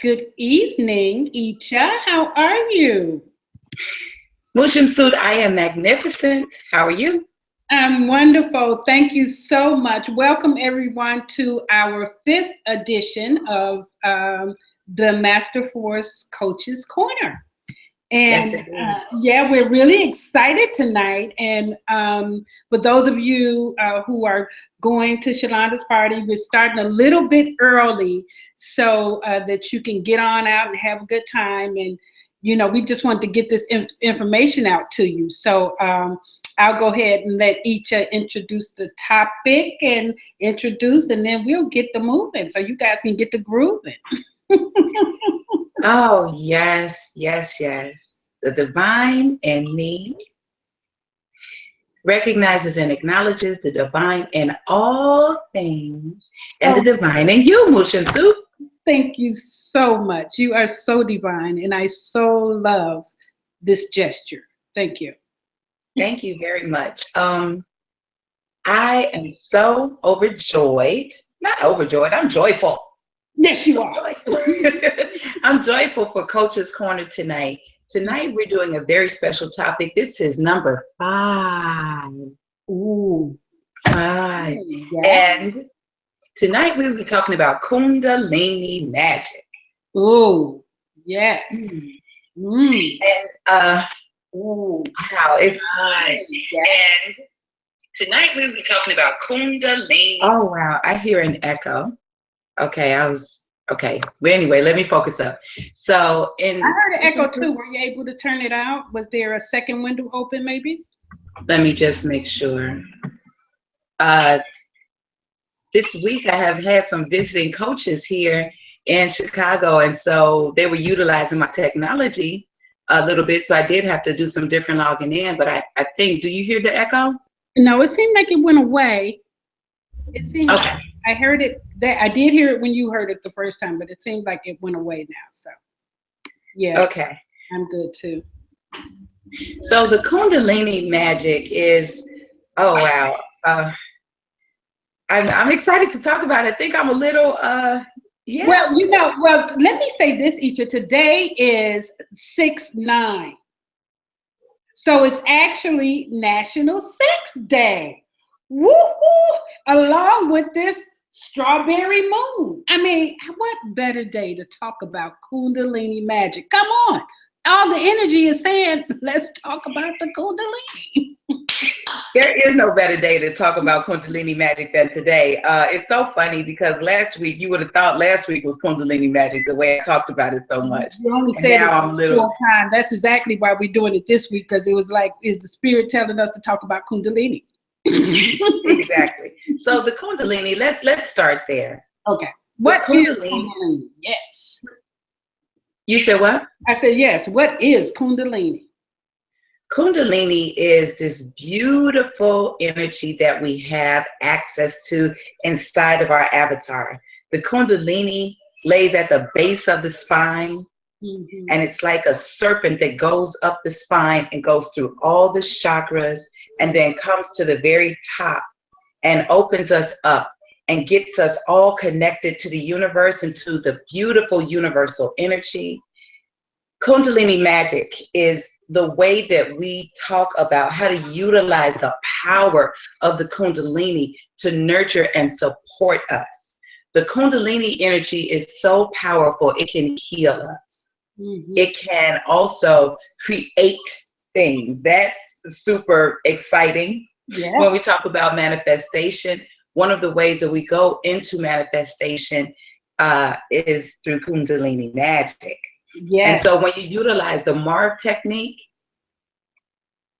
Good evening, Icha. How are you? Shemsu-t, I am magnificent. How are you? I'm wonderful. Thank you so much. Welcome, everyone, to our fifth edition of the Master Force Coaches Corner. Yes, And indeed. yeah, we're really excited tonight. And for those of you who are going to Sholanda's party, we're starting a little bit early so that you can get on out and have a good time. And, we just want to get this information out to you. So I'll go ahead and let each introduce the topic and then we'll get the moving so you guys can get the grooving. Oh, yes, yes, yes. The divine in me recognizes and acknowledges the divine in all things and the divine in you, Shemsu-t. Thank you so much. You are so divine, and I so love this gesture. Thank you. Thank you very much. I am so overjoyed. Not overjoyed, I'm joyful. Yes, you are. Joyful. I'm joyful for Coach's Corner tonight. Tonight we're doing a very special topic. This is number 5. Ooh. 5. Yeah. And tonight we will be talking about Kundalini magic. Ooh. Yes. And wow, it's fun. Yeah. And tonight we will be talking about Kundalini. Oh wow, I hear an echo. Okay, well, anyway, let me focus up. So I heard an echo too. Were you able to turn it out? Was there a second window open maybe? Let me just make sure. This week I have had some visiting coaches here in Chicago, and so they were utilizing my technology a little bit, so I did have to do some different logging in, but I think, do you hear the echo? No, it seemed like it went away. It seemed okay. Like I heard it. I did hear it when you heard it the first time, but it seemed like it went away now. So, yeah. Okay. I'm good too. So the Kundalini magic is, oh wow. I'm excited to talk about it. I think I'm a little, yeah. Well, let me say this, Icha. Today is 6/9. So it's actually National Sex Day. Woo-hoo! Along with this strawberry moon. I mean, what better day to talk about Kundalini magic? Come on. All the energy is saying, let's talk about the Kundalini. There is no better day to talk about Kundalini magic than today. It's so funny because last week, you would have thought last week was Kundalini magic, the way I talked about it so much. You only said it one time. That's exactly why we're doing it this week, because it was like, is the spirit telling us to talk about Kundalini? Exactly. So the Kundalini, let's start there. Okay. What is Kundalini? Yes. You said what? I said yes. What is Kundalini? Kundalini is this beautiful energy that we have access to inside of our avatar. The Kundalini lays at the base of the spine, and it's like a serpent that goes up the spine and goes through all the chakras and then comes to the very top and opens us up and gets us all connected to the universe and to the beautiful universal energy. Kundalini magic is the way that we talk about how to utilize the power of the Kundalini to nurture and support us. The Kundalini energy is so powerful, it can heal us. It can also create things. That's super exciting. Yes. When we talk about manifestation, one of the ways that we go into manifestation is through Kundalini magic. Yes. And so when you utilize the Marv technique,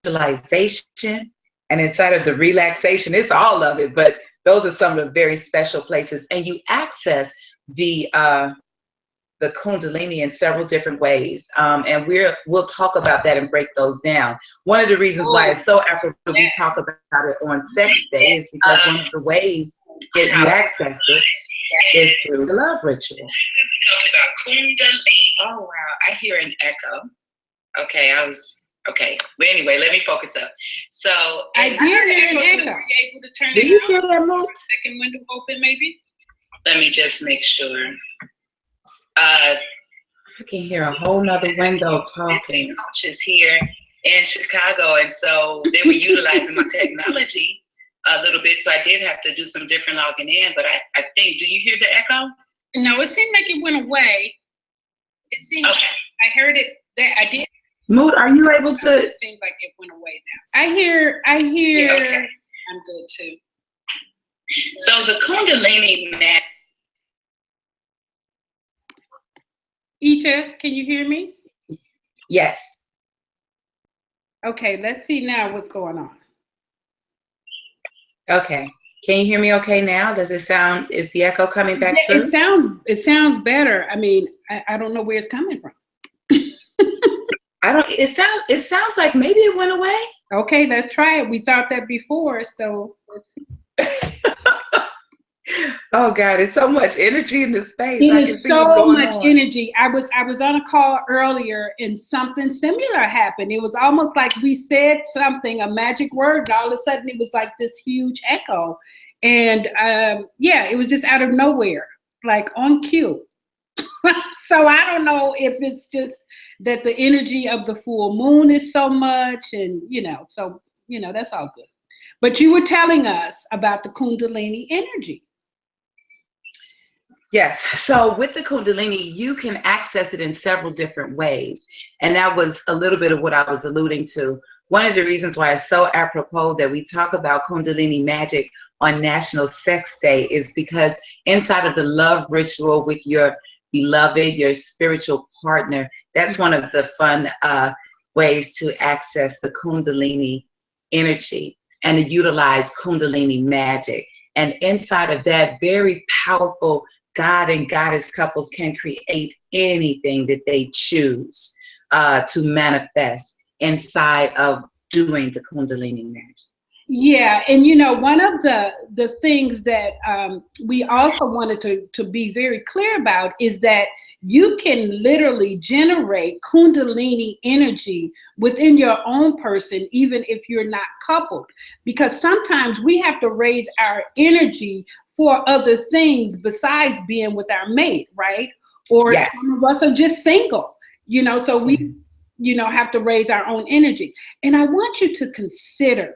visualization, and inside of the relaxation, it's all of it, but those are some of the very special places. And you access the Kundalini in several different ways. And we'll talk about that and break those down. One of the reasons why it's so apropos we talk about it on Sex Day is because one of the ways that you access it is through the love ritual. Talking about Kundalini. Oh wow, I hear an echo. Okay, well, anyway, let me focus up. So I did hear an echo. Were you able to turn it on? Do you hear that, Mo? Second window open, maybe? Let me just make sure. I can hear a whole nother window talking. Coaches here in Chicago, and so they were utilizing my technology a little bit. So I did have to do some different logging in. But I think, do you hear the echo? No, it seemed like it went away. It seemed okay. I heard it. I did. Mood, are you able to? It seems like it went away now. I hear. Yeah, okay. I'm good too. So the Kundalini magic. Ita, can you hear me? Yes. Okay, let's see now what's going on. Okay. Can you hear me okay now? Does it sound, is the echo coming back through? It sounds better. I mean, I don't know where it's coming from. It sounds like maybe it went away. Okay, let's try it. We thought that before, so let's see. Oh God, it's so much energy in this space. It is so much energy. I was on a call earlier and something similar happened. It was almost like we said something, a magic word, and all of a sudden it was like this huge echo. And yeah, it was just out of nowhere, like on cue. So I don't know if it's just that the energy of the full moon is so much, and so that's all good. But you were telling us about the Kundalini energy. Yes. So with the Kundalini, you can access it in several different ways. And that was a little bit of what I was alluding to. One of the reasons why it's so apropos that we talk about Kundalini magic on National Sex Day is because inside of the love ritual with your beloved, your spiritual partner, that's one of the fun ways to access the Kundalini energy and to utilize Kundalini magic. And inside of that, very powerful God and Goddess couples can create anything that they choose to manifest inside of doing the Kundalini magic. Yeah, and one of the things that we also wanted to be very clear about is that you can literally generate Kundalini energy within your own person, even if you're not coupled, because sometimes we have to raise our energy for other things besides being with our mate, right? Or yes. Some of us are just single, so we, have to raise our own energy. And I want you to consider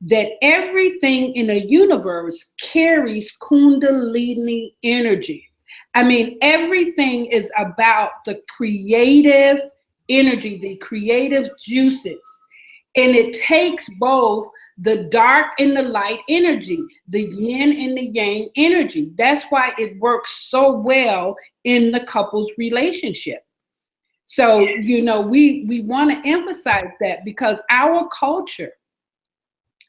that everything in the universe carries Kundalini energy. I mean, everything is about the creative energy, the creative juices. And it takes both the dark and the light energy, the yin and the yang energy. That's why it works so well in the couple's relationship. So, we want to emphasize that because our culture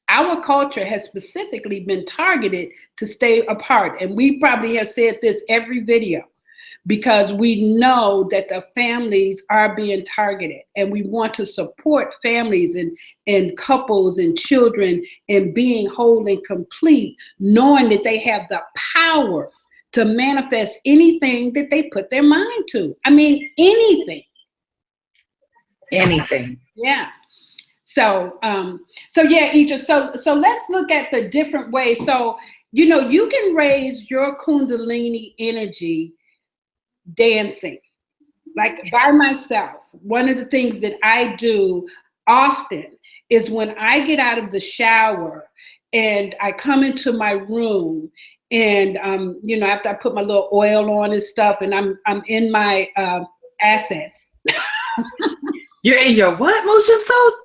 has specifically been targeted to stay apart. And we probably have said this every video because we know that the families are being targeted, and we want to support families and couples and children in being whole and complete, knowing that they have the power to manifest anything that they put their mind to. I mean, anything. Anything. Yeah. So yeah, Ija, so let's look at the different ways. So, you can raise your Kundalini energy dancing, like by myself. One of the things that I do often is when I get out of the shower and I come into my room and, after I put my little oil on and stuff, and I'm in my assets. You're in your what, Shemsu-t?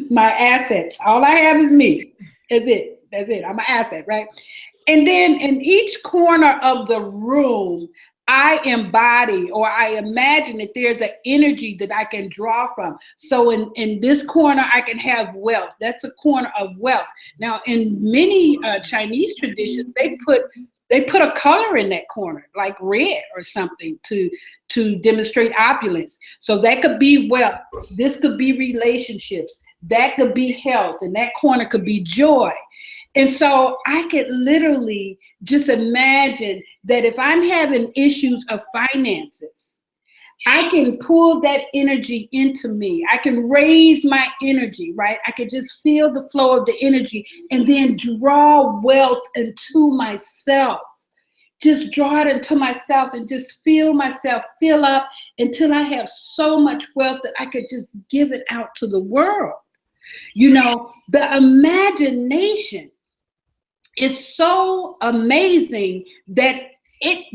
My assets. All I have is me. That's it. I'm an asset, right? And then in each corner of the room, I embody or I imagine that there's an energy that I can draw from. So in this corner, I can have wealth. That's a corner of wealth. Now, in many Chinese traditions, they put a color in that corner, like red or something, to demonstrate opulence. So that could be wealth. This could be relationships. That could be health. And that corner could be joy. And so I could literally just imagine that if I'm having issues of finances, I can pull that energy into me. I can raise my energy, right? I can just feel the flow of the energy and then draw wealth into myself. Just draw it into myself and just feel myself fill up until I have so much wealth that I could just give it out to the world. You know, the imagination is so amazing that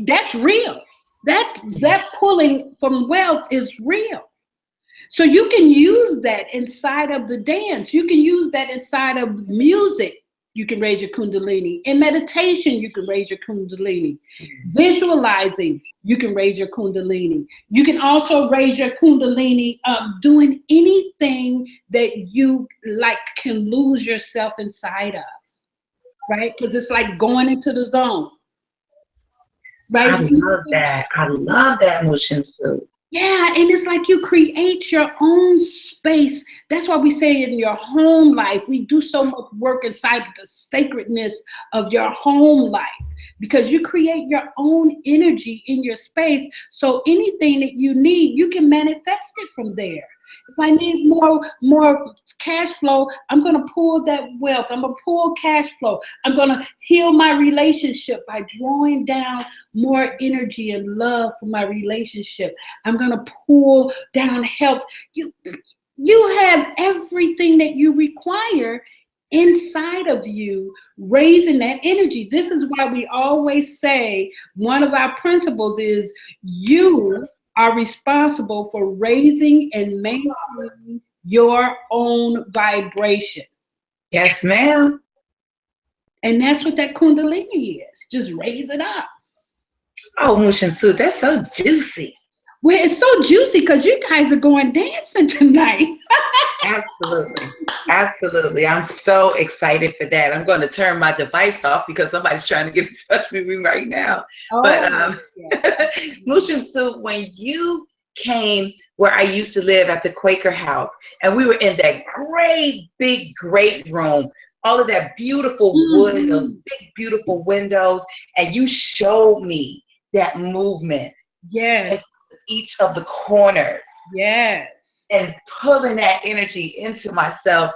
that's real. That pulling from wealth is real. So you can use that inside of the dance. You can use that inside of music. You can raise your Kundalini. In meditation, you can raise your Kundalini. Visualizing, you can raise your Kundalini. You can also raise your Kundalini doing anything that you like can lose yourself inside of, right? Because it's like going into the zone. Right? I love that. I love that, Shemsu. Yeah, and it's like you create your own space. That's why we say in your home life, we do so much work inside the sacredness of your home life because you create your own energy in your space. So anything that you need, you can manifest it from there. If I need more cash flow, I'm going to pull that wealth. I'm going to pull cash flow. I'm going to heal my relationship by drawing down more energy and love for my relationship. I'm going to pull down health. You have everything that you require inside of you, raising that energy. This is why we always say one of our principles is you are responsible for raising and maintaining your own vibration. Yes, ma'am. And that's what that Kundalini is. Just raise it up. Oh, Shemsu, that's so juicy. Well, it's so juicy because you guys are going dancing tonight. Absolutely. Absolutely. I'm so excited for that. I'm going to turn my device off because somebody's trying to get in touch with me right now. Oh, but yes. Shemsu, when you came where I used to live at the Quaker house, and we were in that great, big, great room, all of that beautiful wood, those big, beautiful windows, and you showed me that movement. Yes. Each of the corners. Yes. And pulling that energy into myself.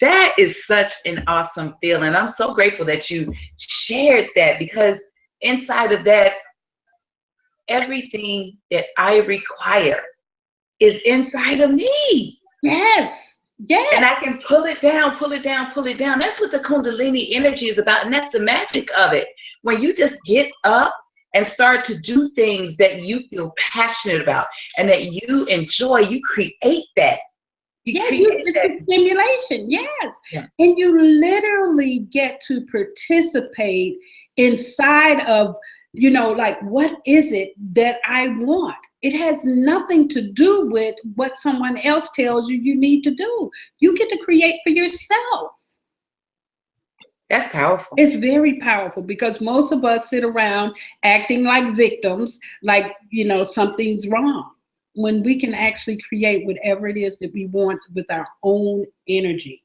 That is such an awesome feeling. I'm so grateful that you shared that because inside of that, everything that I require is inside of me. Yes. Yes. And I can pull it down, pull it down, pull it down. That's what the Kundalini energy is about. And that's the magic of it. When you just get up and start to do things that you feel passionate about and that you enjoy, you create that. It's the stimulation, yes. Yeah. And you literally get to participate inside of, like, what is it that I want? It has nothing to do with what someone else tells you need to do. You get to create for yourself. That's powerful. It's very powerful because most of us sit around acting like victims, like, something's wrong, when we can actually create whatever it is that we want with our own energy.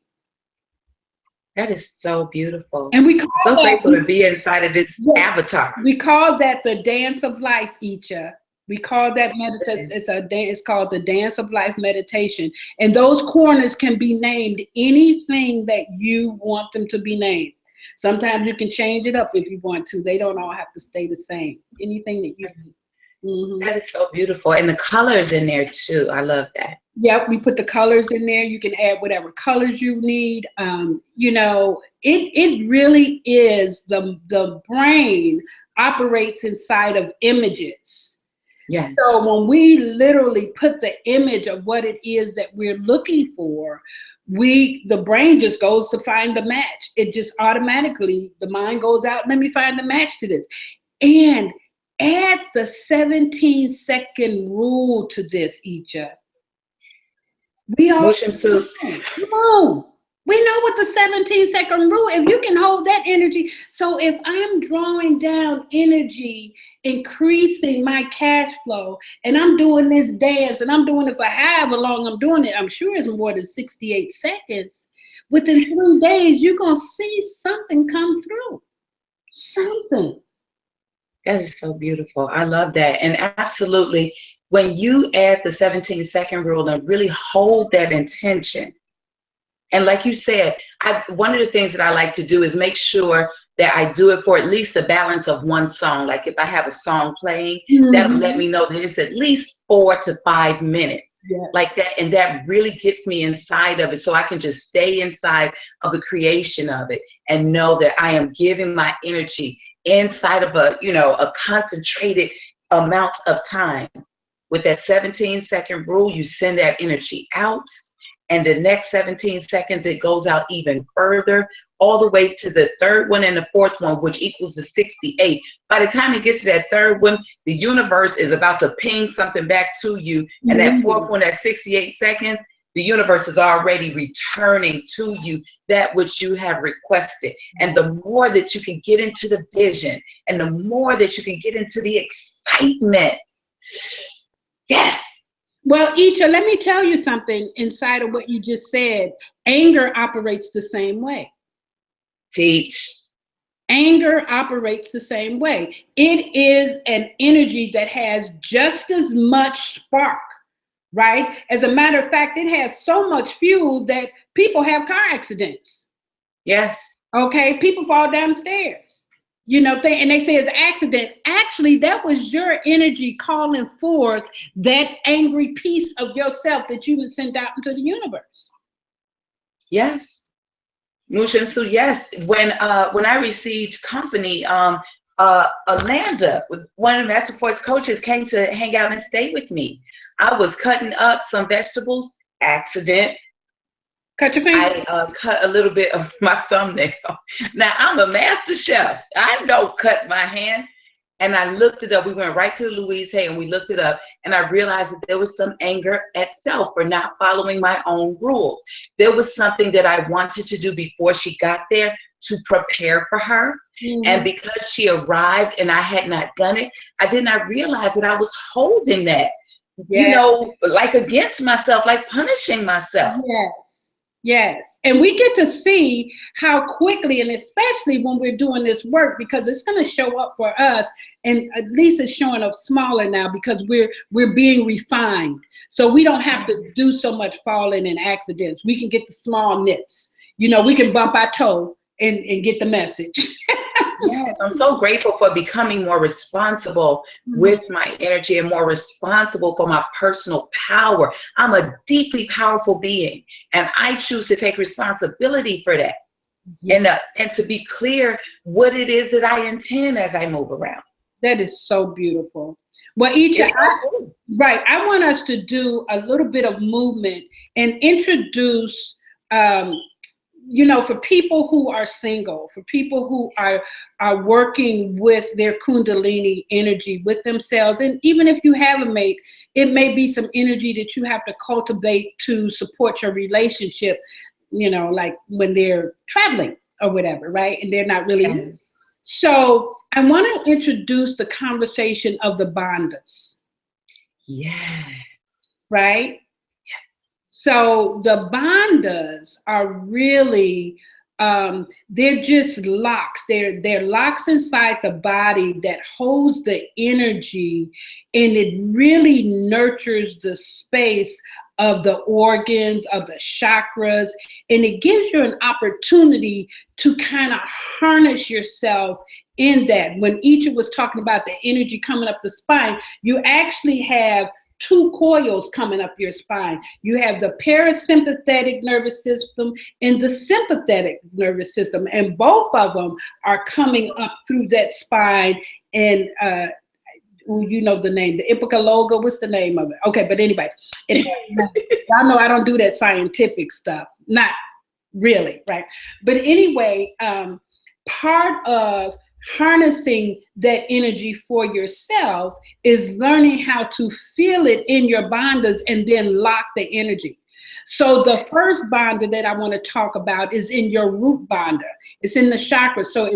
That is so beautiful. And we so grateful to be inside of this avatar. We call that the dance of life, Icha. We call that meditation. It's called the dance of life meditation. And those corners can be named anything that you want them to be named. Sometimes you can change it up if you want to. They don't all have to stay the same. Anything that you see. Mm-hmm. That is so beautiful. And the colors in there too. I love that. Yep, we put the colors in there. You can add whatever colors you need. It really is the brain operates inside of images. Yes. So when we literally put the image of what it is that we're looking for, the brain just goes to find the match. It just automatically, the mind goes out, let me find the match to this. And add the 17-second rule to this, Icha. Come on. We know what the 17-second rule, if you can hold that energy. So if I'm drawing down energy, increasing my cash flow, and I'm doing this dance, and I'm doing it for however long I'm doing it, I'm sure it's more than 68 seconds. Within 3 days, you're going to see something come through. Something. That is so beautiful. I love that. And absolutely, when you add the 17-second rule and really hold that intention, and like you said, one of the things that I like to do is make sure that I do it for at least the balance of one song. Like if I have a song playing, that'll let me know that it's at least 4 to 5 minutes. Yes. Like that. And that really gets me inside of it, so I can just stay inside of the creation of it and know that I am giving my energy inside of a concentrated amount of time. With that 17-second rule, you send that energy out. And the next 17 seconds, it goes out even further, all the way to the third one and the fourth one, which equals the 68. By the time it gets to that third one, the universe is about to ping something back to you. And that fourth one, at 68 seconds, the universe is already returning to you that which you have requested. And the more that you can get into the vision, and the more that you can get into the excitement. Yes. Well, Icha, let me tell you something inside of what you just said. Anger operates the same way. Teach. Anger operates the same way. It is an energy that has just as much spark, right? As a matter of fact, it has so much fuel that people have car accidents. Yes. Okay, people fall down the stairs. And they say it's an accident. Actually, that was your energy calling forth that angry piece of yourself that you sent out into the universe. Yes. Shemsu, yes. When I received company, Alanda, one of the Master Force coaches, came to hang out and stay with me. I was cutting up some vegetables, accident. Cut your finger? I cut a little bit of my thumbnail. Now, I'm a master chef. I don't cut my hand. And I looked it up. We went right to Louise Hay and we looked it up. And I realized that there was some anger at self for not following my own rules. There was something that I wanted to do before she got there to prepare for her. And because she arrived and I had not done it, I did not realize that I was holding that, like against myself, like punishing myself. Yes. Yes. And we get to see how quickly, and especially when we're doing this work, because it's going to show up for us, and at least it's showing up smaller now because we're being refined. So we don't have to do so much falling and accidents. We can get the small nips. We can bump our toe and get the message. Yes, I'm so grateful for becoming more responsible with my energy and more responsible for my personal power. I'm a deeply powerful being, and I choose to take responsibility for that. Yes. And to be clear what it is that I intend as I move around. That is so beautiful. Well, Icha, I want us to do a little bit of movement and introduce for people who are single, for people who are working with their Kundalini energy with themselves, and even if you have a mate, it may be some energy that you have to cultivate to support your relationship, like when they're traveling or whatever, right? And they're not really. Yes. So I want to introduce the conversation of the bandhas. Yes. Right? So the bandhas are really, they're just locks. They're locks inside the body that holds the energy, and it really nurtures the space of the organs, of the chakras, and it gives you an opportunity to kind of harness yourself in that. When Icha was talking about the energy coming up the spine, you actually have 2 coils coming up your spine. You have the parasympathetic nervous system and the sympathetic nervous system, and both of them are coming up through that spine. And the name, the ipicaloga, what's the name of it? Okay, but anyway, y'all know I don't do that scientific stuff, not really, right? But anyway, part of harnessing that energy for yourself is learning how to feel it in your bandhas and then lock the energy. So the first bandha that I want to talk about is in your root bandha. It's in the chakra. So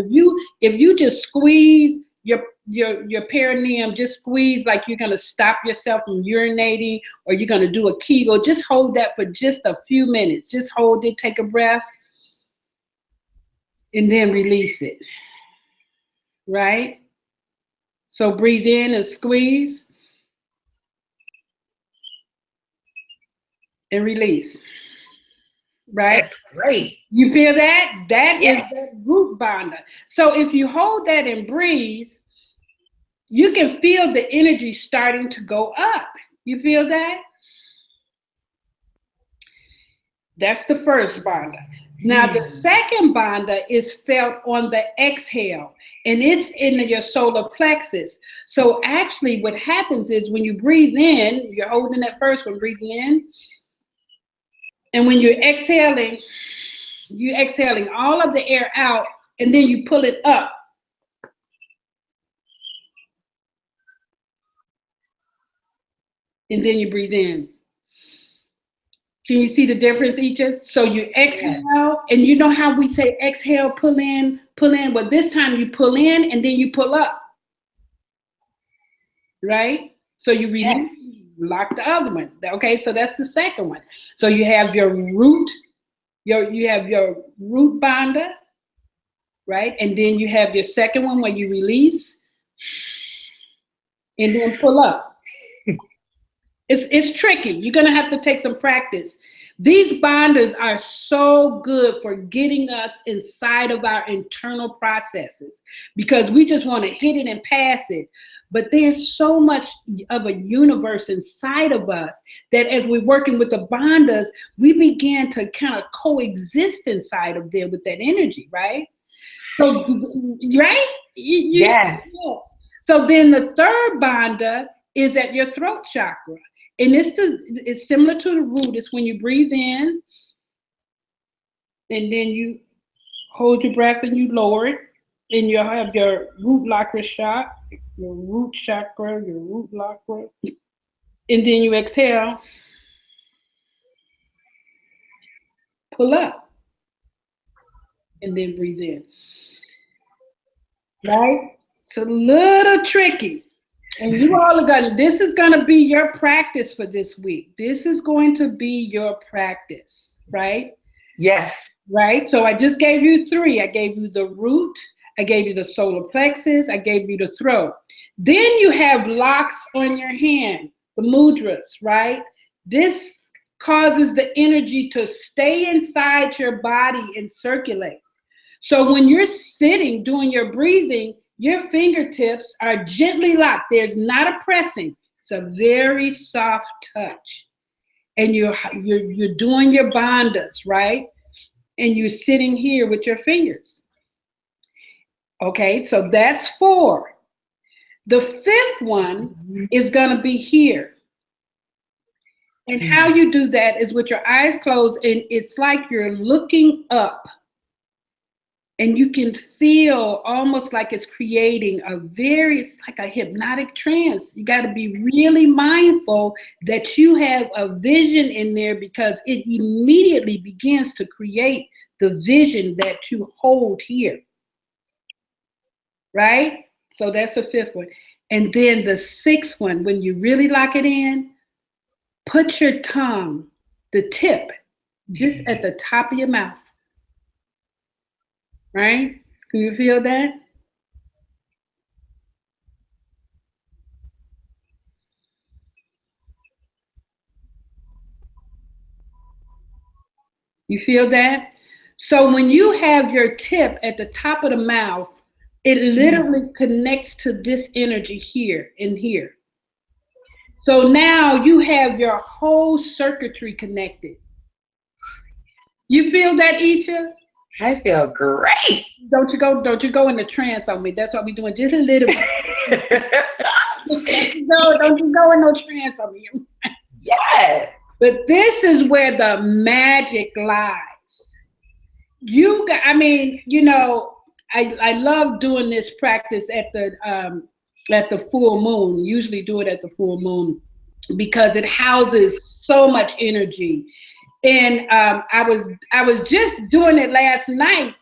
if you just squeeze your perineum, just squeeze like you're going to stop yourself from urinating, or you're going to do a Kegel, just hold that for just a few minutes. Just hold it, take a breath, and then release it. Right? So breathe in and squeeze. and release. Right? That's great. You feel that? That is Yes. the root binder. So if you hold that and breathe, you can feel the energy starting to go up. You feel that? That's the first binder. Now, the second binder is felt on the exhale, and it's in your solar plexus. So actually what happens is when you breathe in, you're holding that first one, breathing in, and when you're exhaling all of the air out, and then you pull it up. And then you breathe in. Can you see the difference, Each? So you exhale, and you know how we say exhale, pull in, pull in. Well, this time you pull in and then you pull up, right? So you release, lock the other one. Okay, so that's the second one. So you have your root, you have your root binder, right? And then you have your second one where you release and then pull up. It's tricky. You're going to have to take some practice. These binders are so good for getting us inside of our internal processes because we just want to hit it and pass it. But there's so much of a universe inside of us that as we're working with the binders, we begin to kind of coexist inside of there with that energy, right? So, right? Yeah. So then the third binder is at your throat chakra. And it's similar to the root. It's when you breathe in, and then you hold your breath and you lower it, and you'll have your root chakra, your root chakra, your root chakra. And then you exhale, pull up, and then breathe in. Right? It's a little tricky. And you all are going, this is going to be your practice for this week. This is going to be your practice, right? Yes. Right? So I just gave you three. I gave you the root. I gave you the solar plexus. I gave you the throat. Then you have locks on your hand, the mudras, right? This causes the energy to stay inside your body and circulate. So when you're sitting doing your breathing, your fingertips are gently locked. There's not a pressing. It's a very soft touch. And you're doing your bandhas, right? And you're sitting here with your fingers. Okay, so that's 4. The 5th one is going to be here. And how you do that is with your eyes closed, and it's like you're looking up. And you can feel almost like it's creating it's like a hypnotic trance. You got to be really mindful that you have a vision in there because it immediately begins to create the vision that you hold here. Right? So that's the 5th one. And then the 6th one, when you really lock it in, put your tongue, the tip, just at the top of your mouth. Right? Can you feel that? You feel that? So when you have your tip at the top of the mouth, it literally connects to this energy here and here. So now you have your whole circuitry connected. You feel that, Icha? I feel great. Don't you go in the trance on me. That's what we're doing, just a little bit. Don't you go in no trance on me. Yes. But this is where the magic lies. I love doing this practice at the full moon. Usually do it at the full moon because it houses so much energy. And I was just doing it last night,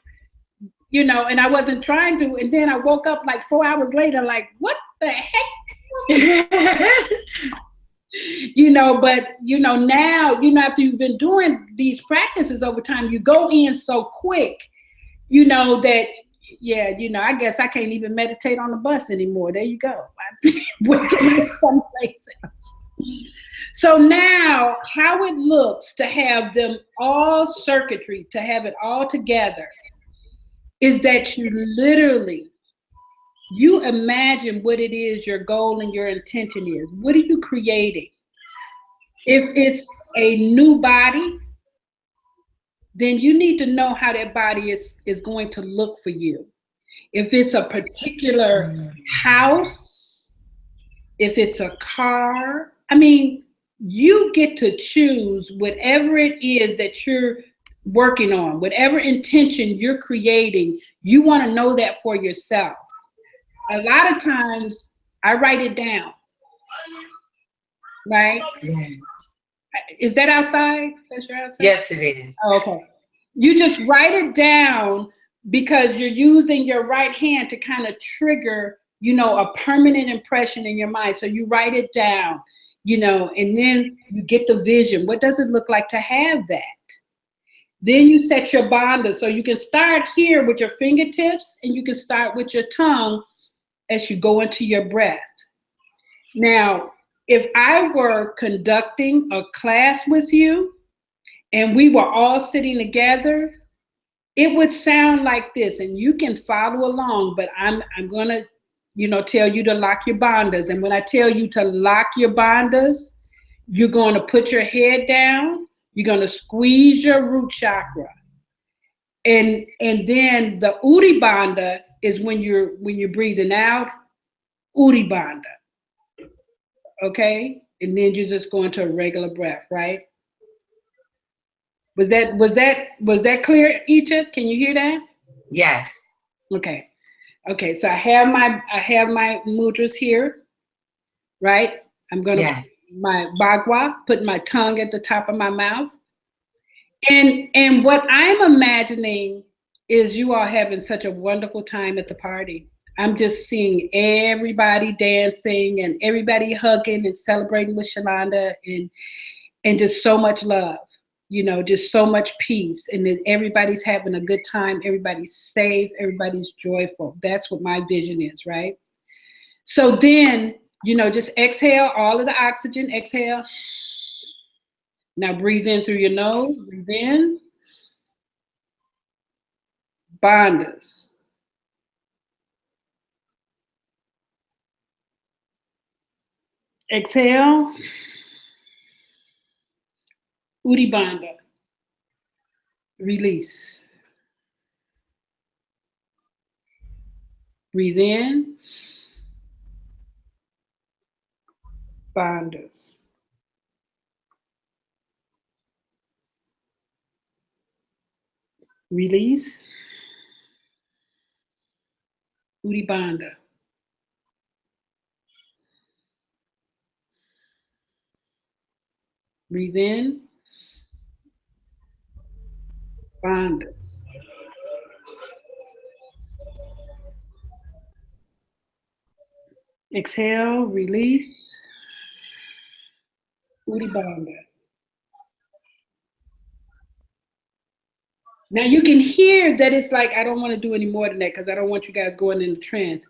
and I wasn't trying to. And then I woke up like 4 hours later, like, what the heck? But now, after you've been doing these practices over time, you go in so quick, that, I guess I can't even meditate on the bus anymore. There you go. Someplace else. So now how it looks to have them all circuitry, to have it all together, is that you imagine what it is your goal and your intention is. What are you creating? If it's a new body, then you need to know how that body is going to look for you. If it's a particular house, if it's a car, I mean, you get to choose whatever it is that you're working on, whatever intention you're creating, you want to know that for yourself. A lot of times I write it down, right? Yes. Is that outside? That's your outside? Yes, it is. Oh, okay. You just write it down because you're using your right hand to kind of trigger, a permanent impression in your mind. So you write it down, and then you get the vision. What does it look like to have that? Then you set your bandha. So you can start here with your fingertips and you can start with your tongue as you go into your breath. Now, if I were conducting a class with you and we were all sitting together, it would sound like this, and you can follow along, but I'm going to, tell you to lock your bandhas. And when I tell you to lock your bandhas, you're going to put your head down, you're going to squeeze your root chakra. And then the Uddiyana bandha is when you're breathing out, Uddiyana bandha. Okay? And then you just go into a regular breath, right? Was that clear, Icha? Can you hear that? Yes. Okay. So I have my mudras here, right? I'm gonna my bagua, put my tongue at the top of my mouth, and what I'm imagining is you all having such a wonderful time at the party. I'm just seeing everybody dancing and everybody hugging and celebrating with Shalonda and just so much love. Just so much peace, and then everybody's having a good time, everybody's safe, everybody's joyful. That's what my vision is, right? So then, just exhale all of the oxygen, exhale. Now breathe in through your nose, breathe in. Bandhas. Exhale. Uddiyana bandha. Release. Breathe in. Bandhas. Release. Uddiyana bandha. Breathe in. Bandhas. Exhale, release. Uddiyana bandha. Now you can hear that it's like, I don't want to do any more than that because I don't want you guys going into trance.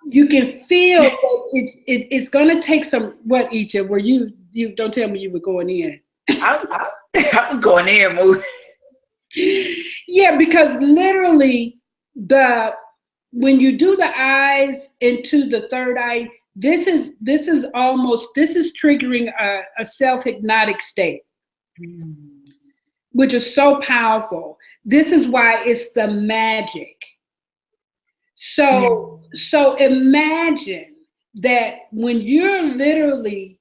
You can feel that it's going to take some, what, Icha, where you don't tell me you were going in. I was going in, moving. Yeah, because literally when you do the eyes into the third eye, this is triggering a self-hypnotic state, which is so powerful. This is why it's the magic. So imagine that when you're literally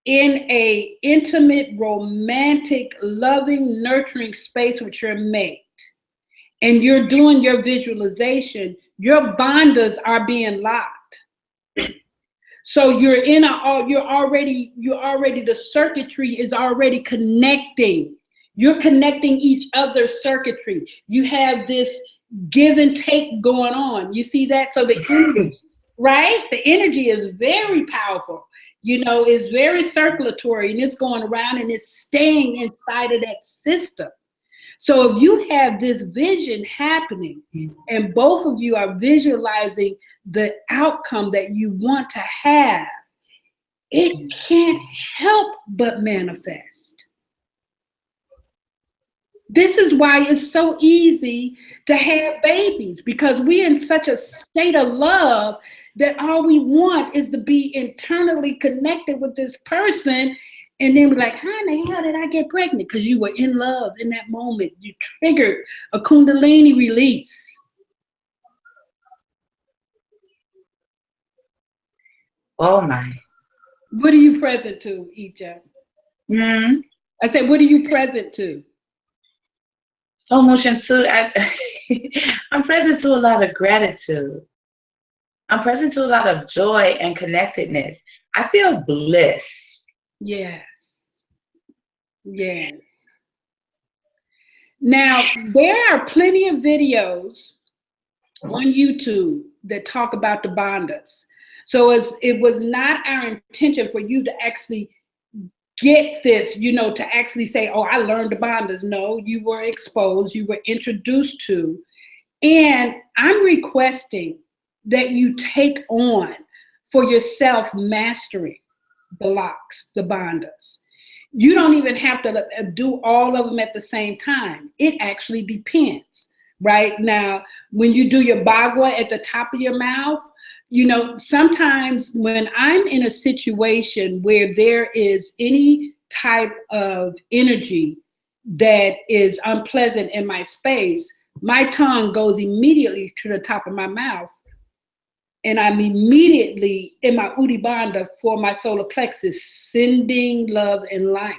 in a intimate, romantic, loving, nurturing space with your mate, and you're doing your visualization, your bandhas are being locked. So you're already the circuitry is already connecting. You're connecting each other's circuitry. You have this give and take going on. You see that? So the energy, right? The energy is very powerful. It's very circulatory, and it's going around and it's staying inside of that system. So if you have this vision happening and both of you are visualizing the outcome that you want to have, it can't help but manifest. This is why it's so easy to have babies, because we're in such a state of love that all we want is to be internally connected with this person. And then we're like, how in the hell did I get pregnant? Because you were in love in that moment. You triggered a Kundalini release. Oh my. What are you present to, Ija? Mm-hmm. I said, what are you present to? Oh, Shemsu-t, I'm present to a lot of gratitude. I'm present to a lot of joy and connectedness. I feel bliss. Yes. Yes. Now, there are plenty of videos on YouTube that talk about the bandhas. So it was not our intention for you to actually get this, to actually say, oh, I learned the bandhas. No, you were exposed, you were introduced to. And I'm requesting that you take on for yourself mastering the locks, the bandhas. You don't even have to do all of them at the same time. It actually depends. Right now, when you do your bagua at the top of your mouth, sometimes when I'm in a situation where there is any type of energy that is unpleasant in my space, my tongue goes immediately to the top of my mouth, and I'm immediately in my Uddiyana Bandha for my solar plexus, sending love and light.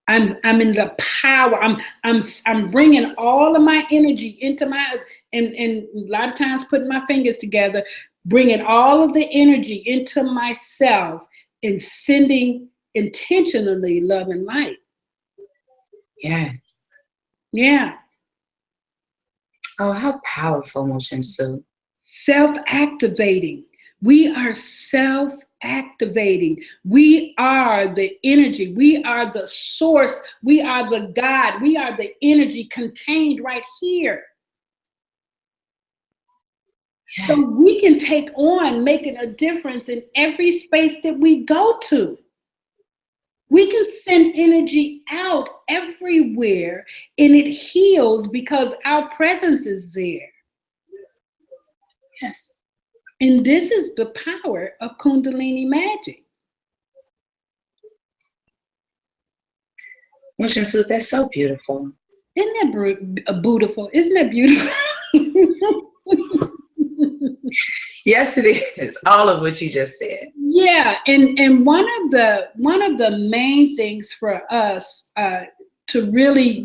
I'm in the power. I'm bringing all of my energy into my, and a lot of times putting my fingers together, bringing all of the energy into myself and sending intentionally love and light. Yes. Yeah. Oh, how powerful, Shemsu-t. Self-activating. We are self-activating. We are the energy. We are the source. We are the God. We are the energy contained right here. Yes. So we can take on making a difference in every space that we go to. We can send energy out everywhere, and it heals because our presence is there. Yes. And this is the power of Kundalini magic. Shemsu-t, that's so beautiful. Isn't that beautiful? Isn't that beautiful? Yes, it is. All of what you just said. Yeah, and one of the main things for us to really,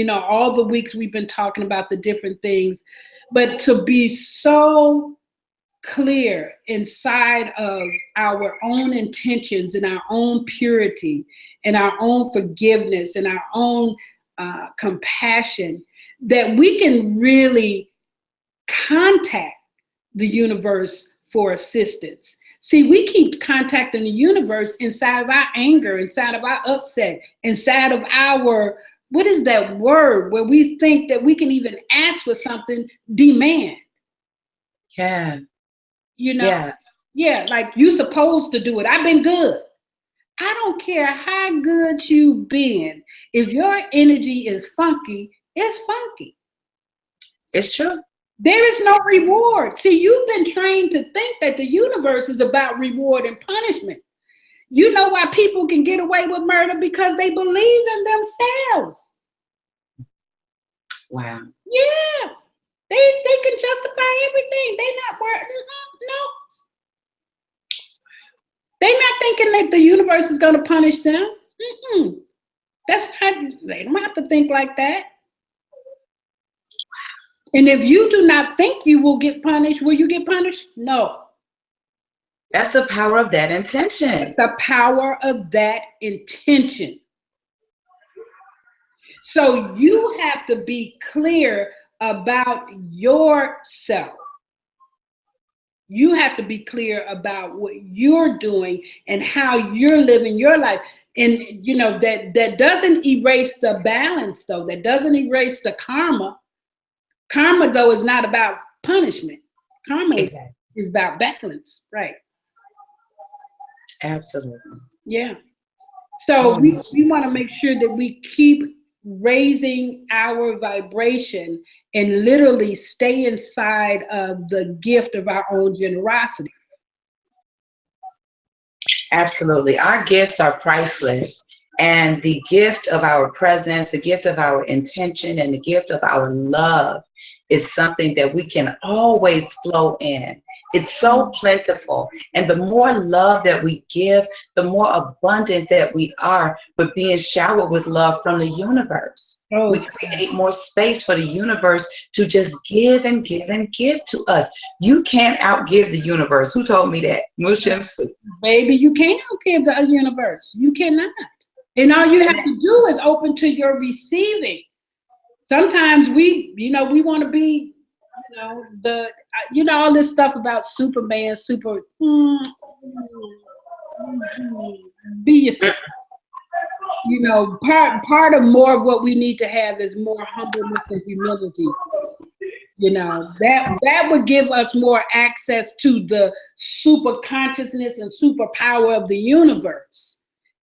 all the weeks we've been talking about the different things, but to be so clear inside of our own intentions and our own purity and our own forgiveness and our own compassion, that we can really contact the universe for assistance. See, we keep contacting the universe inside of our anger, inside of our upset, inside of our, what is that word where we think that we can even ask for something, demand. Yeah. Yeah, like you supposed to do it. I've been good. I don't care how good you've been. If your energy is funky, it's funky. It's true. There is no reward. See, you've been trained to think that the universe is about reward and punishment. You know why people can get away with murder? Because they believe in themselves. Wow. Yeah. They can justify everything. They're not worried. No. They're not thinking that the universe is going to punish them. That's not, they don't have to think like that. And if you do not think you will get punished, will you get punished? No. That's the power of that intention. It's the power of that intention. So you have to be clear about yourself. You have to be clear about what you're doing and how you're living your life. And that doesn't erase the balance, though. That doesn't erase the karma. Karma, though, is not about punishment. Karma Exactly. is about balance, right? Absolutely. Yeah. So we want to make sure that we keep raising our vibration and literally stay inside of the gift of our own generosity. Absolutely. Our gifts are priceless. And the gift of our presence, the gift of our intention, and the gift of our love is something that we can always flow in. It's so plentiful. And the more love that we give, the more abundant that we are with being showered with love from the universe. Oh, We create more space for the universe to just give and give and give to us. You can't outgive the universe. Who told me that? Shemsu-t. baby, you can't outgive the universe. You cannot. And all you have to do is open to your receiving. Sometimes we want to be, all this stuff about Superman, be yourself. Part of more of what we need to have is more humbleness and humility. That would give us more access to the super consciousness and super power of the universe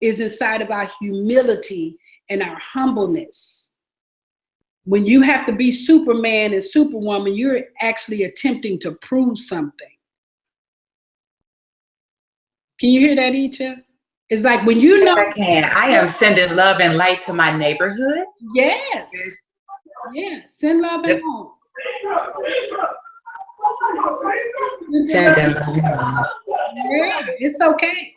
is inside of our humility and our humbleness. When you have to be Superman and Superwoman, you're actually attempting to prove something. Can you hear that, Icha? It's like when you know. Yes, I can. I am sending love and light to my neighborhood. Yes. Yeah. Send love and light. Sending love and light. Yeah, it's okay.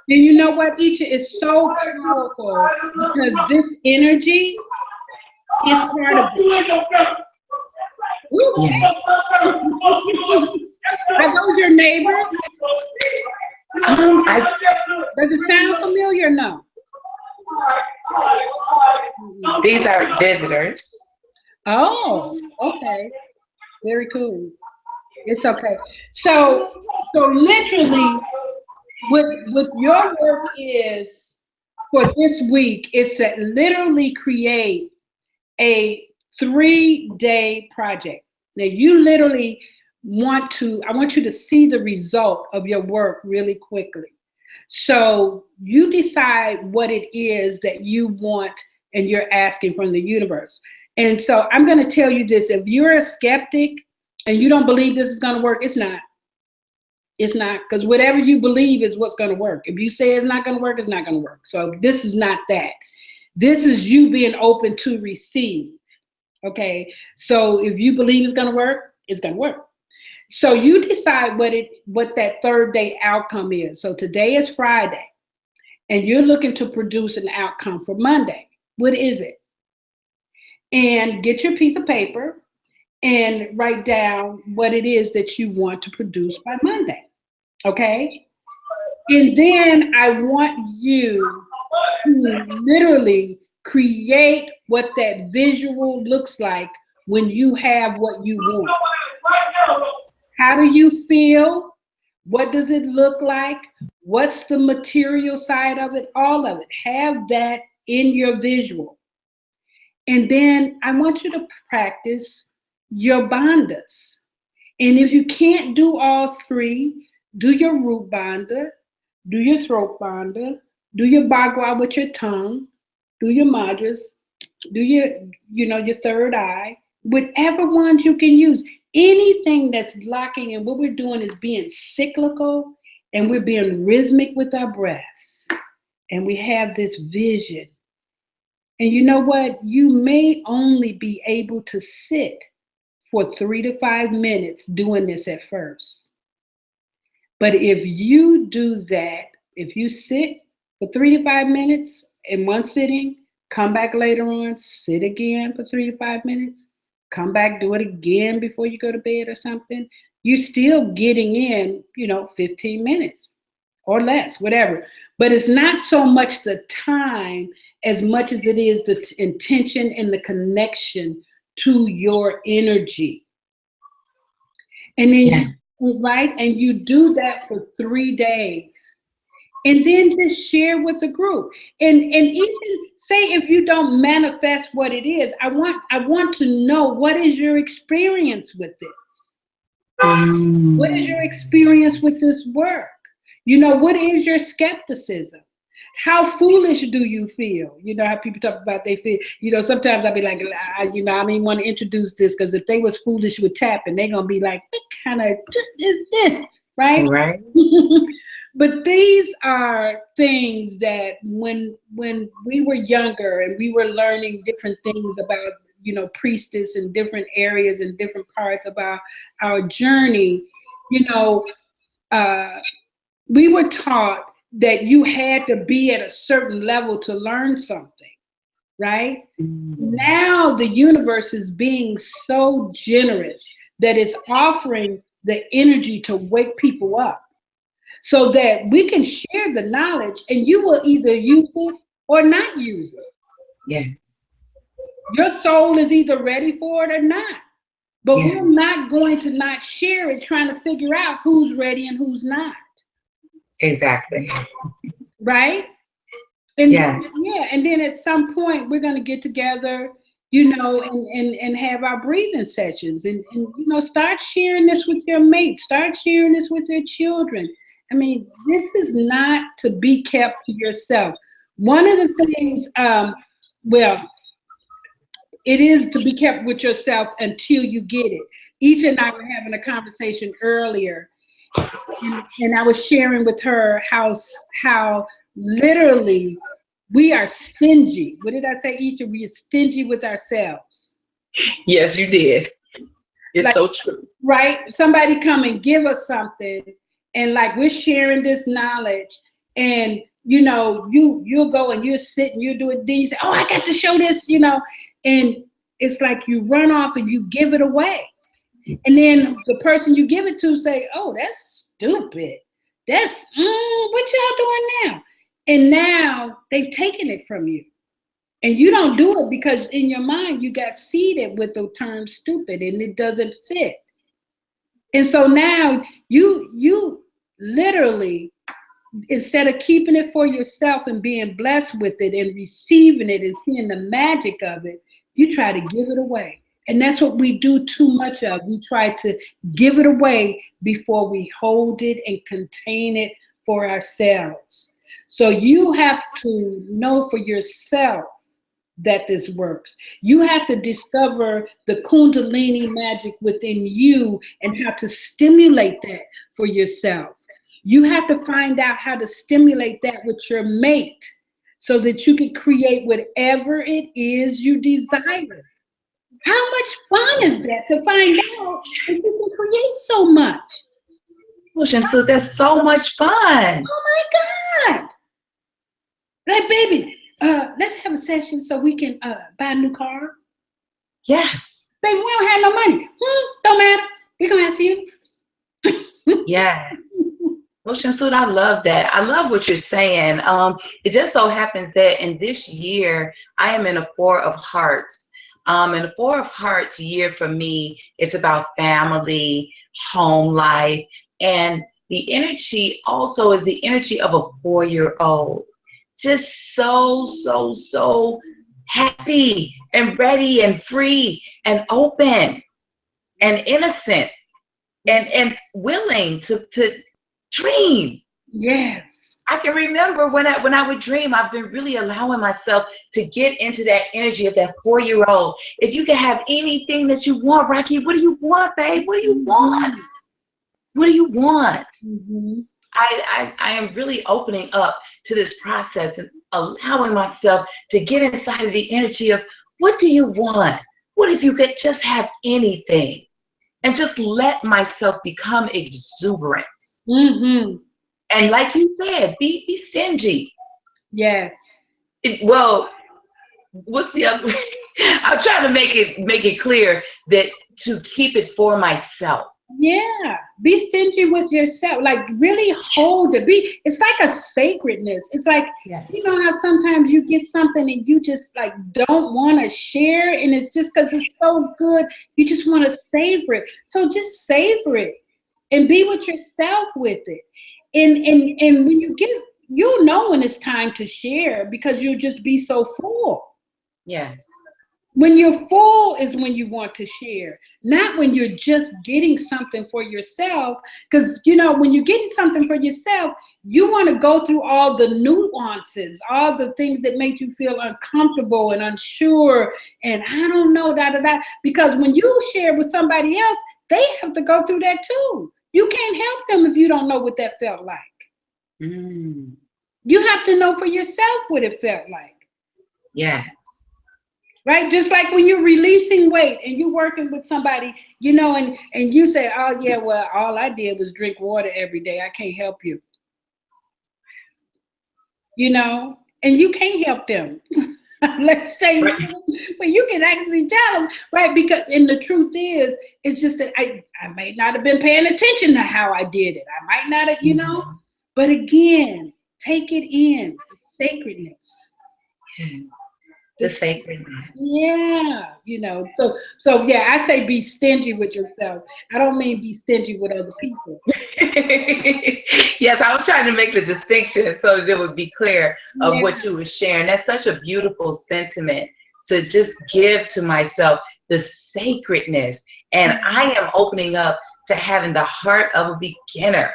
And you know what, Icha is so powerful because this energy is part of it. Are those your neighbors? Does it sound familiar? No. These are visitors. Oh, okay. Very cool. It's okay. So literally, what your work is for this week is to literally create a 3-day project. Now you literally I want you to see the result of your work really quickly. So you decide what it is that you want and you're asking from the universe. And so I'm going to tell you this, if you're a skeptic and you don't believe this is going to work, it's not. It's not, because whatever you believe is what's going to work. If you say it's not going to work, it's not going to work. So this is not that. This is you being open to receive. Okay. So if you believe it's going to work, it's going to work. So you decide what that 3rd day outcome is. So today is Friday and you're looking to produce an outcome for Monday. What is it? And get your piece of paper and write down what it is that you want to produce by Monday. Okay? And then I want you to literally create what that visual looks like when you have what you want. How do you feel? What does it look like? What's the material side of it? All of it. Have that in your visual. And then I want you to practice your bandhas. And if you can't do all 3, do your root bandha, do your throat bandha, do your bhagwa with your tongue, do your mudras, do your 3rd eye, whatever ones you can use. Anything that's locking, and what we're doing is being cyclical and we're being rhythmic with our breaths. And we have this vision. And you know what? You may only be able to sit for 3 to 5 minutes doing this at first. But if you do that, if you sit for 3 to 5 minutes in one sitting, come back later on, sit again for 3 to 5 minutes, come back, do it again before you go to bed or something, you're still getting in, 15 minutes or less, whatever. But it's not so much the time as much as it is the intention and the connection to your energy. And then right? And you do that for 3 days. And then just share with the group. And even say if you don't manifest what it is, I want to know, what is your experience with this? What is your experience with this work? You know, what is your skepticism? How foolish do you feel? You know how people talk about they feel, you know, sometimes I'll be like, I don't even want to introduce this, because if they was foolish with tapping, they're going to be like, what kind of is this? Right? Right. But these are things that when we were younger and we were learning different things about, you know, priestess in different areas and different parts about our journey, you know, we were taught that you had to be at a certain level to learn something, right? Now the universe is being so generous that it's offering the energy to wake people up so that we can share the knowledge, and you will either use it or not use it. Yes. Your soul is either ready for it or not. But we're not going to not share it, trying to figure out who's ready and who's not. Exactly. Right? And and then at some point we're going to get together, you know, and have our breathing sessions, and you know, start sharing this with your mate, start sharing this with your children. I mean, this is not to be kept to yourself. One of the things, well, it is to be kept with yourself until you get it. Each and I were having a conversation earlier, and I was sharing with her how literally we are stingy. What did I say? Each of we are stingy with ourselves. Yes, you did. It's like, so true. Right? Somebody come and give us something, and like we're sharing this knowledge, and you know, you'll go and you'll sit and you do it. Then you say, "Oh, I got to show this," you know, and it's like you run off and you give it away. And then the person you give it to say, "Oh, that's stupid. That's what y'all doing now?" And now they've taken it from you. And you don't do it because in your mind you got seeded with the term stupid and it doesn't fit. And so now you literally, instead of keeping it for yourself and being blessed with it and receiving it and seeing the magic of it, you try to give it away. And that's what we do too much of. We try to give it away before we hold it and contain it for ourselves. So you have to know for yourself that this works. You have to discover the Kundalini magic within you and how to stimulate that for yourself. You have to find out how to stimulate that with your mate so that you can create whatever it is you desire. How much fun is that to find out that you can create so much? Oh, Shemsu, that's so much fun. Oh my God. Like, baby, let's have a session so we can buy a new car. Yes. Baby, we don't have no money. Don't matter. We're going to ask the universe. Yes. Well, Shemsu, I love that. I love what you're saying. It just so happens that in this year, I am in a 4 of Hearts. And the 4 of Hearts year for me, it's about family, home life, and the energy also is the energy of a 4-year-old. Just so happy and ready and free and open and innocent and willing to dream. Yes. I can remember when I would dream, I've been really allowing myself to get into that energy of that 4-year-old. If you could have anything that you want, Rocky, what do you want, babe? What do you want? What do you want? Mm-hmm. I am really opening up to this process and allowing myself to get inside of the energy of what do you want? What if you could just have anything? And just let myself become exuberant. Mm-hmm. And like you said, be stingy. Yes. Well, what's the other way? I'm trying to make it clear that to keep it for myself. Yeah. Be stingy with yourself. Like really hold it. It's like a sacredness. It's like, you know how sometimes you get something and you just like don't want to share, and it's just because it's so good, you just want to savor it. So just savor it. and be with yourself with it. And when you'll know when it's time to share, because you'll just be so full. Yes. When you're full is when you want to share, not when you're just getting something for yourself. Because, when you're getting something for yourself, you want to go through all the nuances, all the things that make you feel uncomfortable and unsure. And I don't know, because when you share with somebody else, they have to go through that too. You can't help them if you don't know what that felt like. You have to know for yourself what it felt like. Yes. Right? Just like when you're releasing weight and you're working with somebody, and you say, oh yeah, well, all I did was drink water every day. I can't help you. And you can't help them. Let's say, but you can actually tell them, right? Because, and the truth is, it's just that I may not have been paying attention to how I did it. I might not have, but again, take it in, the sacredness. The sacredness. Yeah, so yeah, I say be stingy with yourself. I don't mean be stingy with other people. Yes, I was trying to make the distinction so that it would be clear of what you were sharing. That's such a beautiful sentiment, to just give to myself the sacredness. And I am opening up to having the heart of a beginner.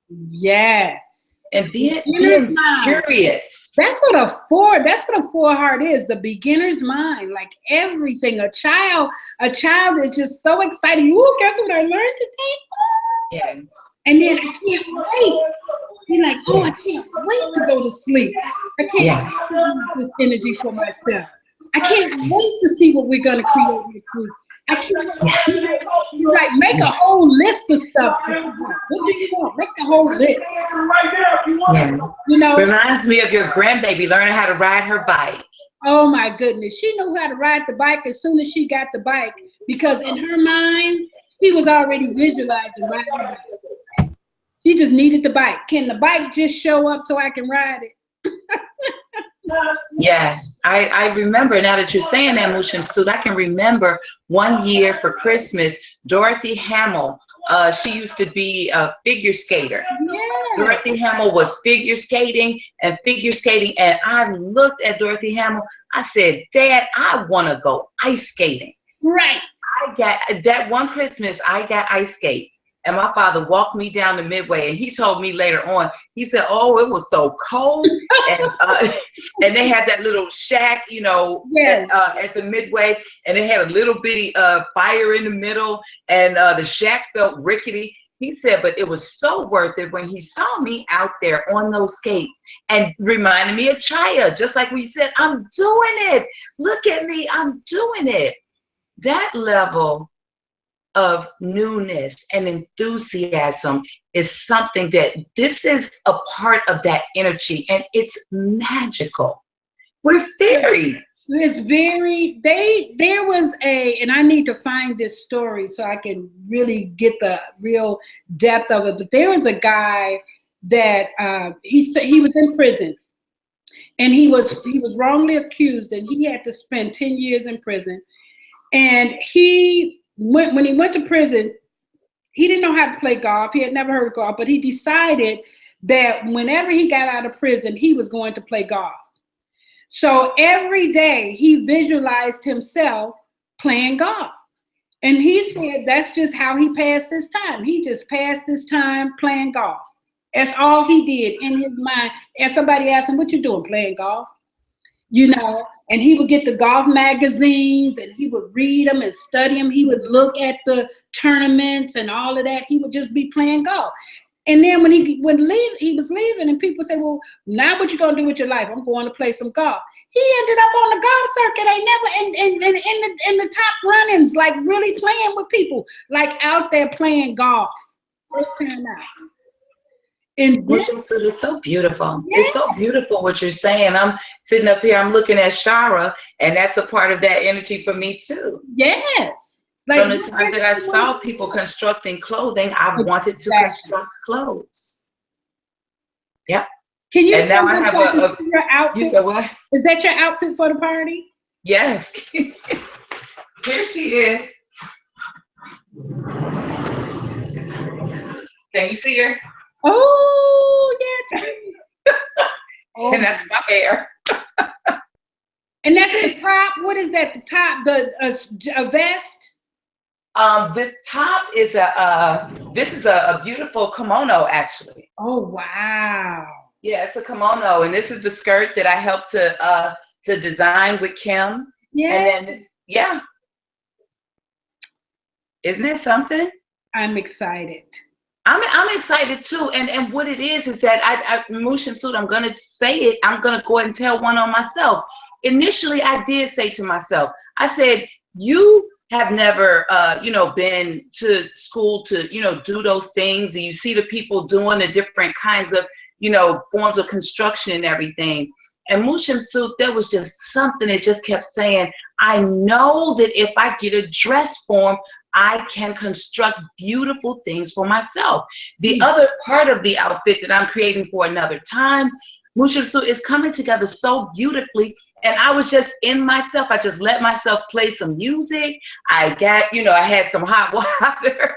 Yes. And being curious. That's what a four heart is, the beginner's mind. Like everything, a child is just so excited. Ooh, guess what I learned today? Yes. And then I can't wait. You're like, oh, I can't wait to go to sleep. I can't wait to use this energy for myself. I can't wait to see what we're gonna create next week. I can't wait. You like make a whole list of stuff. What do you want? Make the whole list. Yes. Reminds me of your grandbaby learning how to ride her bike. Oh my goodness. She knew how to ride the bike as soon as she got the bike, because in her mind, she was already visualizing riding the bike. She just needed the bike. Can the bike just show up so I can ride it? Yes, I remember, now that you're saying that, Shemsu-t, I can remember one year for Christmas, Dorothy Hamill, she used to be a figure skater. Yeah. Dorothy Hamill was figure skating, and I looked at Dorothy Hamill. I said, Dad, I want to go ice skating. Right. I got that one Christmas, I got ice skates. And my father walked me down the Midway, and he told me later on, he said, oh, it was so cold. And they had that little shack, at the Midway, and it had a little bitty fire in the middle, and the shack felt rickety. He said, but it was so worth it when he saw me out there on those skates, and reminded me of Chaya, just like we said, I'm doing it. Look at me, I'm doing it. That level of newness and enthusiasm is something that this is a part of that energy, and it's magical. We're fairies. It's very, there was and I need to find this story so I can really get the real depth of it, but there was a guy that he was in prison, and he was wrongly accused, and he had to spend 10 years in prison. And when he went to prison, he didn't know how to play golf. He had never heard of golf, but he decided that whenever he got out of prison, he was going to play golf. So every day he visualized himself playing golf. And he said that's just how he passed his time. He just passed his time playing golf. That's all he did in his mind. And somebody asked him, what you doing, playing golf? And he would get the golf magazines, and he would read them and study them. He would look at the tournaments and all of that. He would just be playing golf. And then when he was leaving, and people say, well, now what you gonna do with your life? I'm going to play some golf. He ended up on the golf circuit, in the top runnings, like really playing with people, like out there playing golf. First time out. And Shemsu-t, it's so beautiful. Yeah. It's so beautiful what you're saying. I'm sitting up here, I'm looking at Shara, and that's a part of that energy for me too. Yes. From the time that I saw people constructing clothing, I wanted to construct clothes. Yep. Can you and now I have your outfit? You said what? Is that your outfit for the party? Yes. Here she is. Can you see her? Oh, yeah. Oh, And that's my hair. and that's the top. What is that? The top, a vest? This top is this is a beautiful kimono, actually. Oh, wow. Yeah, it's a kimono, and this is the skirt that I helped to design with Kim. Yeah. And then, yeah. Isn't it something? I'm excited. I'm excited too, and what it is that I Shemsu-t, I'm gonna say it. I'm gonna go ahead and tell one on myself. Initially, I did say to myself, I said, you have never, been to school to, do those things, and you see the people doing the different kinds of, forms of construction and everything. And Shemsu-t, there was just something that just kept saying, I know that if I get a dress form, I can construct beautiful things for myself. The other part of the outfit that I'm creating for another time, Shemsu-t, is coming together so beautifully. And I was just in myself. I just let myself play some music. I got, I had some hot water.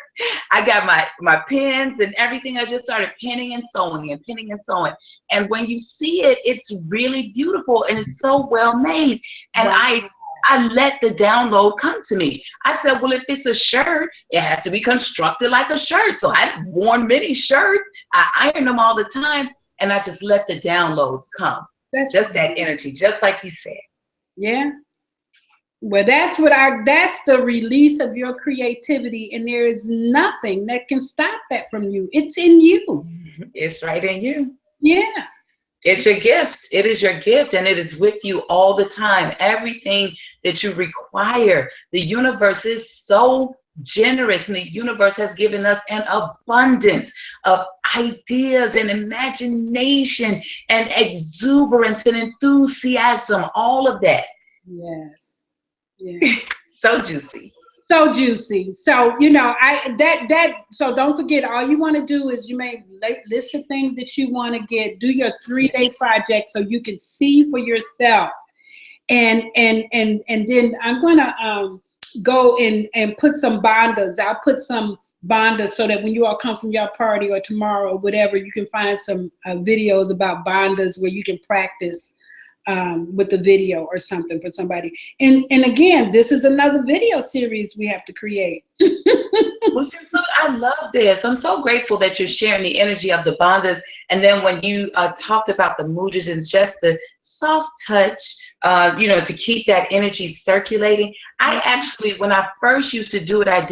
I got my pens and everything. I just started pinning and sewing and pinning and sewing. And when you see it, it's really beautiful and it's so well made. And Wow. I let the download come to me. I said, well, if it's a shirt, it has to be constructed like a shirt. So I've worn many shirts. I iron them all the time. And I just let the downloads come. That's just that energy, just like you said. Yeah. Well, that's the release of your creativity. And there is nothing that can stop that from you. It's in you. It's right in you. Yeah. It's your gift. It is your gift, and it is with you all the time. Everything that you require. The universe is so generous, and the universe has given us an abundance of ideas and imagination and exuberance and enthusiasm, all of that. Yes. Yeah. So juicy. So juicy. So, so don't forget, all you want to do is you may list the things that you want to get, do your 3-day project so you can see for yourself. And then I'm going to go and put some bandas. I'll put some bandas so that when you all come from your party or tomorrow or whatever, you can find some videos about bandas where you can practice with the video or something for somebody. And again, this is another video series we have to create. Well, I love this. I'm so grateful that you're sharing the energy of the bandas. And then when you talked about the mudras and just the soft touch, to keep that energy circulating. I actually, when I first used to do it, I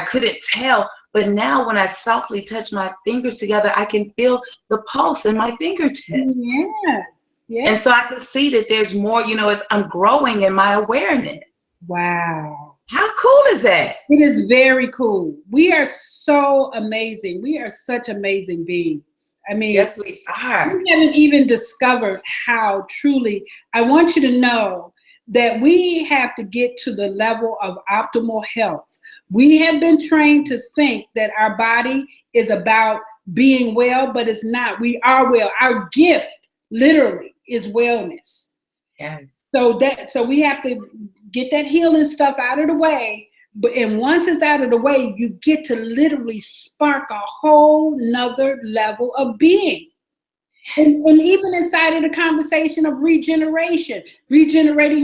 couldn't tell. But now when I softly touch my fingers together, I can feel the pulse in my fingertips. Yes. Yes. And so I can see that there's more, I'm growing in my awareness. Wow. How cool is that? It is very cool. We are so amazing. We are such amazing beings. I mean, yes, we are. We haven't even discovered how truly. I want you to know that we have to get to the level of optimal health. We have been trained to think that our body is about being well, but it's not. We are well. Our gift literally is wellness. Yes. So we have to get that healing stuff out of the way. And once it's out of the way, you get to literally spark a whole nother level of being. And even inside of the conversation of regenerating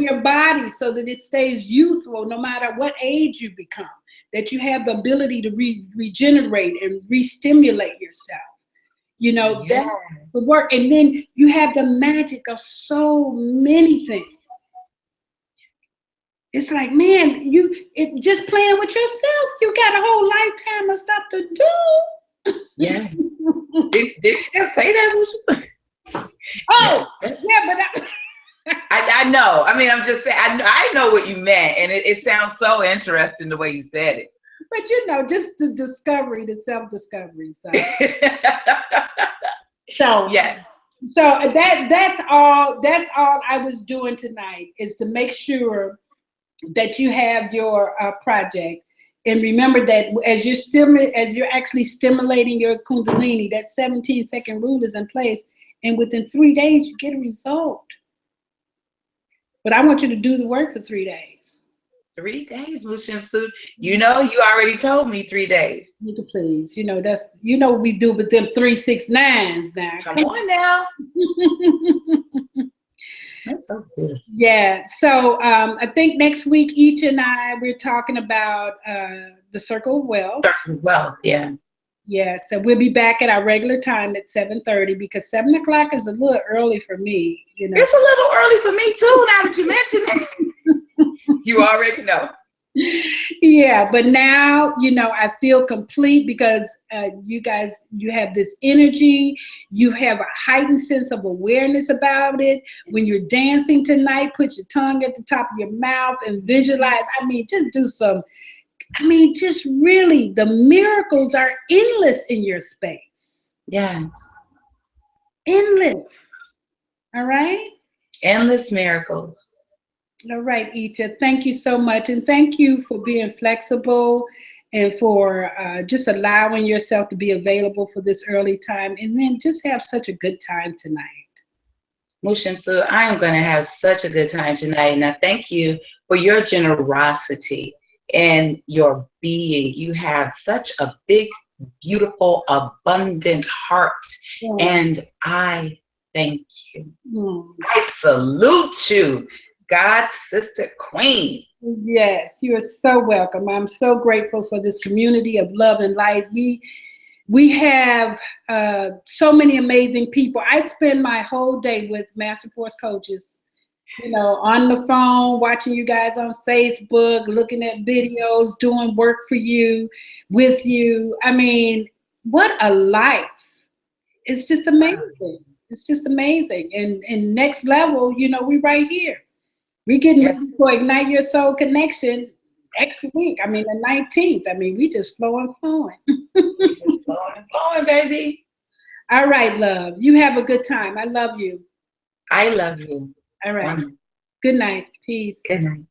your body so that it stays youthful no matter what age you become, that you have the ability to regenerate and re-stimulate yourself. That's the work. And then you have the magic of so many things. It's like, man, just playing with yourself, you got a whole lifetime of stuff to do. Yeah. Did you just say that? Oh, yeah, but I know. I mean, I'm just saying, I know what you meant, and it sounds so interesting the way you said it. But just the self-discovery. So yeah. So that's all I was doing tonight, is to make sure that you have your project. And remember that as you're actually stimulating your Kundalini, that 17-second rule is in place. And within 3 days, you get a result. But I want you to do the work for 3 days. 3 days, Shemsu. You know, you already told me 3 days. You can please. You know, that's, you know what we do with them 369s now. Come on now. That's so good. Yeah. So I think next week, each and I, we're talking about the circle of wealth. Circle of wealth, yeah. Yeah. So we'll be back at our regular time at 7:30 because 7 o'clock is a little early for me. You know, it's a little early for me too. Now that you mention it, you already know. Yeah, but now, you know, I feel complete because you guys, you have this energy, you have a heightened sense of awareness about it. When you're dancing tonight, put your tongue at the top of your mouth and visualize. I mean, just do some, I mean, just really, the miracles are endless in your space. Yes. Endless. All right? Endless miracles. All right, Icha, thank you so much. And thank you for being flexible and for just allowing yourself to be available for this early time. And then just have such a good time tonight. Shemsu, I am going to have such a good time tonight. And I thank you for your generosity and your being. You have such a big, beautiful, abundant heart. Yeah. And I thank you. I salute you. God's sister queen. Yes, you are so welcome. I'm so grateful for this community of love and light. We have so many amazing people. I spend my whole day with Master Force coaches, you know, on the phone, watching you guys on Facebook, looking at videos, doing work for you, with you. I mean, what a life. It's just amazing. It's just amazing. And next level, you know, we right here. We're getting ready for Ignite Your Soul Connection next week. I mean, the 19th. I mean, we just flowing. Just flowing, baby. All right, love. You have a good time. I love you. I love you. All right. Good night. Peace. Good night.